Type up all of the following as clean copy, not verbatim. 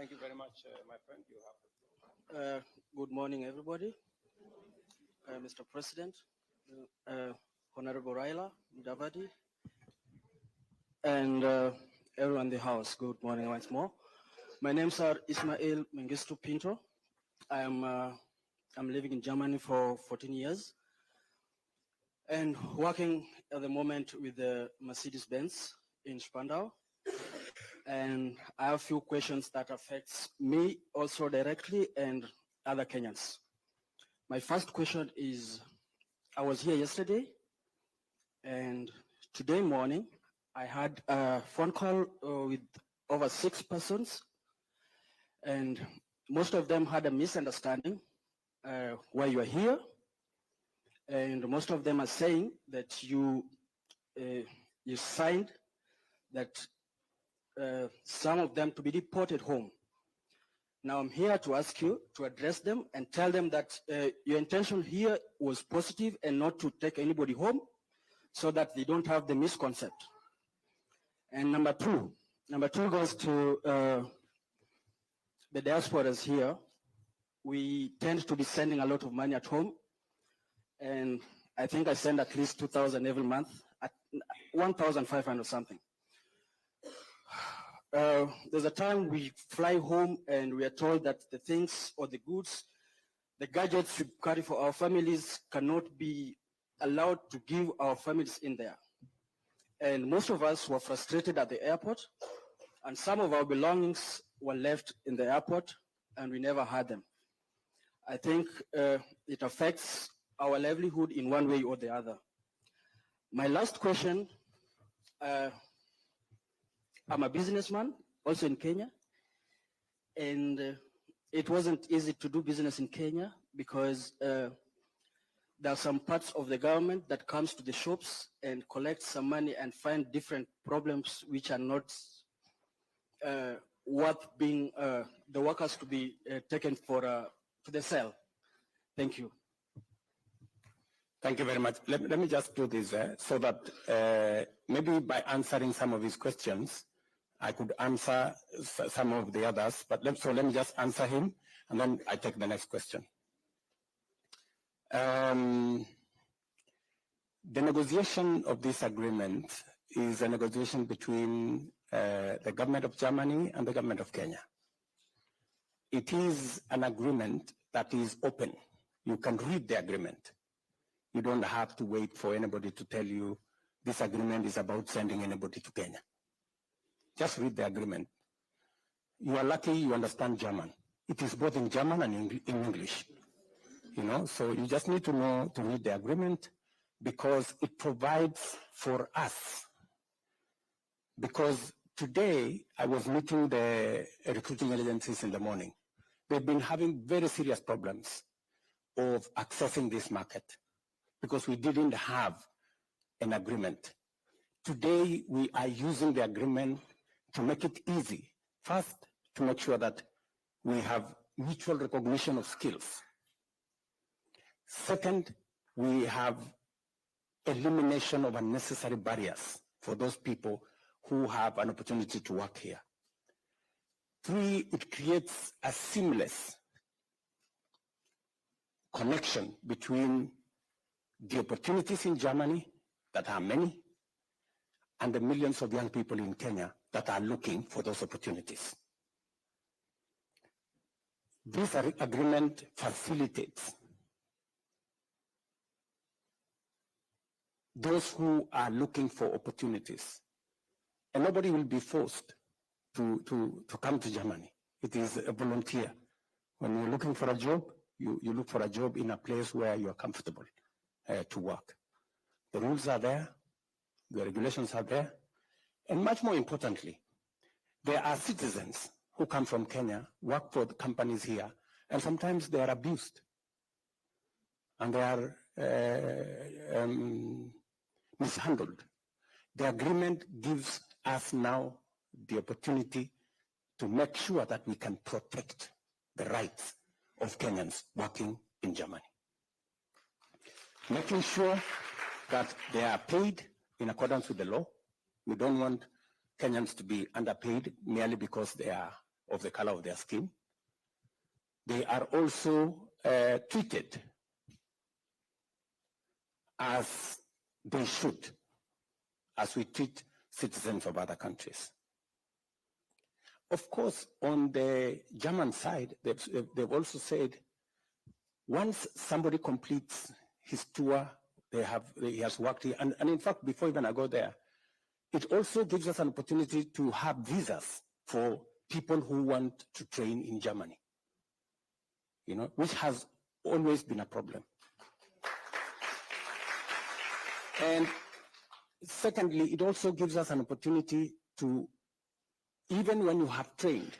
Thank you very much, my friend. You have the floor. Good morning, everybody. Mr. President, Honorable Raila Mudavadi, and everyone in the house. Good morning once more. My name is Ismail Mengistu Pinto. I'm living in Germany for 14 years and working at the moment with the Mercedes-Benz in Spandau. And I have a few questions that affects me also directly and other Kenyans. My first question is, I was here yesterday, and today morning, I had a phone call with over 6 persons, and most of them had a misunderstanding why you are here, and most of them are saying that you signed that some of them to be deported home. Now I'm here to ask you to address them and tell them that your intention here was positive and not to take anybody home so that they don't have the misconcept. And number two goes to the diasporas here. We tend to be sending a lot of money at home, and I think I send at least 2,000 every month, at 1,500 something. There's a time we fly home and we are told that the things or the goods, the gadgets we carry for our families cannot be allowed to give our families in there. And most of us were frustrated at the airport, and some of our belongings were left in the airport and we never had them. I think it affects our livelihood in one way or the other. My last question, I'm a businessman, also in Kenya, and it wasn't easy to do business in Kenya because there are some parts of the government that comes to the shops and collects some money and find different problems which are not worth being the workers to be taken for to the cell. Thank you. Thank you very much. Let me just do this so that maybe by answering some of his questions, I could answer some of the others, but let me just answer him, and then I take the next question. The negotiation of this agreement is a negotiation between the government of Germany and the government of Kenya. It is an agreement that is open. You can read the agreement. You don't have to wait for anybody to tell you this agreement is about sending anybody to Kenya. Just read the agreement. You are lucky you understand German. It is both in German and in English. You know, so you just need to know to read the agreement because it provides for us. Because today I was meeting the recruiting agencies in the morning. They've been having very serious problems of accessing this market because we didn't have an agreement. Today we are using the agreement to make it easy. First, to make sure that we have mutual recognition of skills. Second, we have elimination of unnecessary barriers for those people who have an opportunity to work here. Three, it creates a seamless connection between the opportunities in Germany, that are many, and the millions of young people in Kenya that are looking for those opportunities. This agreement facilitates those who are looking for opportunities. And nobody will be forced to come to Germany. It is a volunteer. When you're looking for a job, you look for a job in a place where you are comfortable to work. The rules are there, the regulations are there, and much more importantly, there are citizens who come from Kenya, work for the companies here, and sometimes they are abused. And they are mishandled. The agreement gives us now the opportunity to make sure that we can protect the rights of Kenyans working in Germany. Making sure that they are paid in accordance with the law. We don't want Kenyans to be underpaid merely because they are of the color of their skin. They are also treated as they should, as we treat citizens of other countries. Of course, on the German side, they've also said, once somebody completes his tour, he has worked here, and in fact, before even I go there, it also gives us an opportunity to have visas for people who want to train in Germany, which has always been a problem. And secondly, it also gives us an opportunity to, even when you have trained,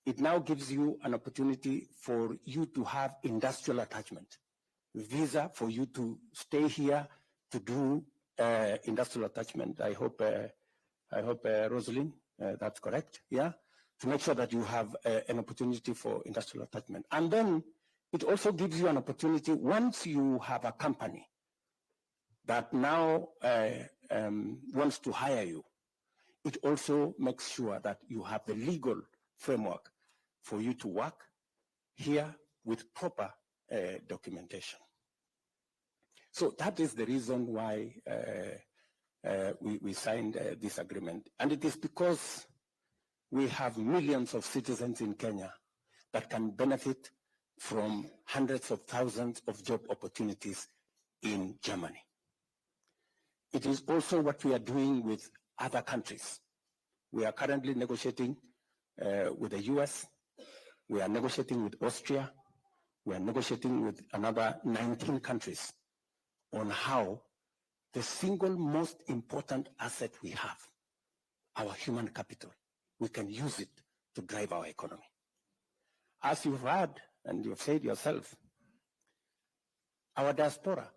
it now gives you an opportunity for you to have industrial attachment, visa for you to stay here to do industrial attachment. I hope Rosalind, that's correct, yeah? To make sure that you have an opportunity for industrial attachment. And then it also gives you an opportunity, once you have a company that now wants to hire you, it also makes sure that you have the legal framework for you to work here with proper documentation. So that is the reason why we signed this agreement. And it is because we have millions of citizens in Kenya that can benefit from hundreds of thousands of job opportunities in Germany. It is also what we are doing with other countries. We are currently negotiating with the US, we are negotiating with Austria, we are negotiating with another 19 countries on how the single most important asset we have, our human capital, we can use it to drive our economy. As you've heard and you've said yourself, our diaspora,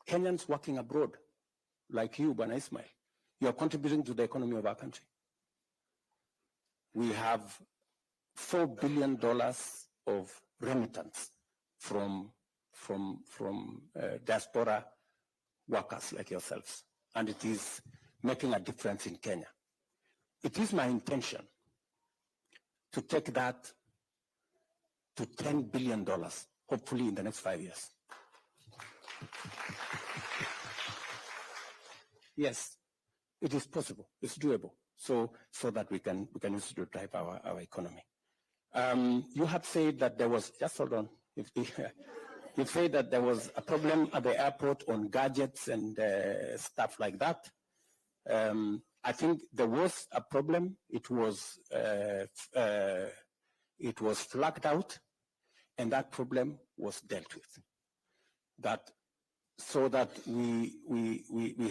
Kenyans working abroad, like you, Bwana Ismail, you are contributing to the economy of our country. We have $4 billion of remittance from diaspora workers like yourselves, and it is making a difference in Kenya. It is my intention to take that to $10 billion, hopefully in the next 5 years. Yes, it is possible, it's doable, so that we can use it to drive our economy. You have said that there was, just hold on, you said that there was a problem at the airport on gadgets and stuff like that. I think there was a problem. It was flagged out, and that problem was dealt with. So that we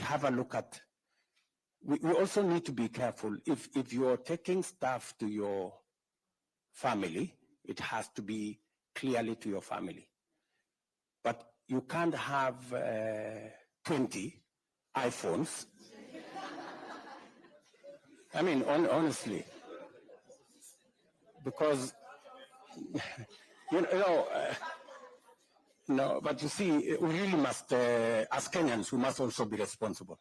have a look at. We also need to be careful. If you're taking stuff to your family, it has to be clearly to your family. But you can't have 20 iPhones. I mean, honestly, because, no, but you see, we really must, as Kenyans, we must also be responsible,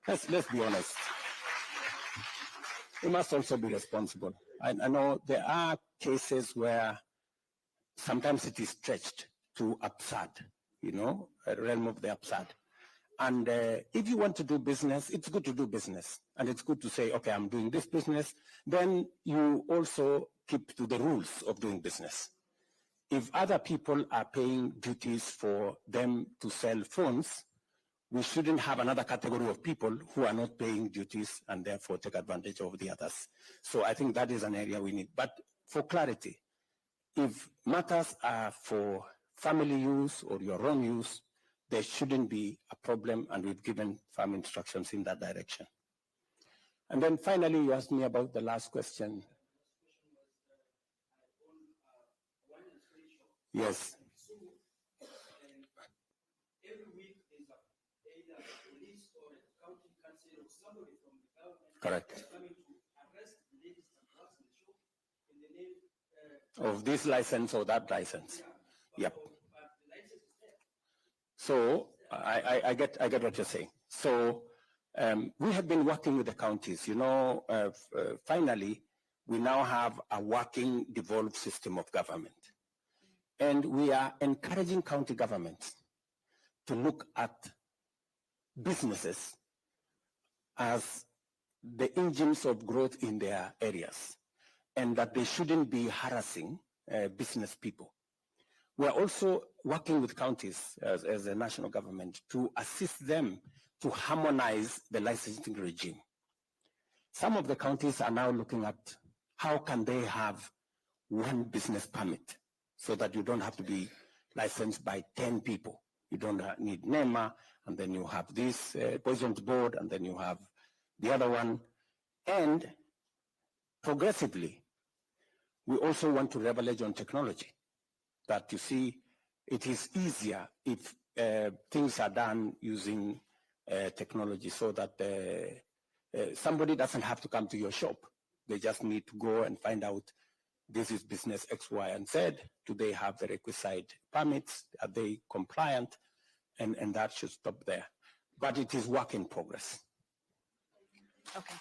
Let's be honest. We must also be responsible. I know there are cases where sometimes it is stretched to absurd, a realm of the absurd. And if you want to do business, it's good to do business. And it's good to say, okay, I'm doing this business. Then you also keep to the rules of doing business. If other people are paying duties for them to sell phones, we shouldn't have another category of people who are not paying duties and therefore take advantage of the others. So I think that is an area we need. But for clarity, if matters are for family use or your own use, there shouldn't be a problem, and we've given firm instructions in that direction. And then finally, you asked me about the last question. Yes. Correct. Of this license or that license. Yep. So I get what you're saying. So we have been working with the counties. Finally, we now have a working, devolved system of government. And we are encouraging county governments to look at businesses as the engines of growth in their areas, and that they shouldn't be harassing business people. We're also working with counties as a national government to assist them to harmonize the licensing regime. Some of the counties are now looking at how can they have one business permit so that you don't have to be licensed by 10 people. You don't need NEMA, and then you have this Poisons Board, and then you have the other one. And progressively, we also want to leverage on technology, that you see it is easier if things are done using technology, so that somebody doesn't have to come to your shop. They just need to go and find out, this is business X, Y, and Z. Do they have the requisite permits? Are they compliant? And that should stop there. But it is work in progress. Okay.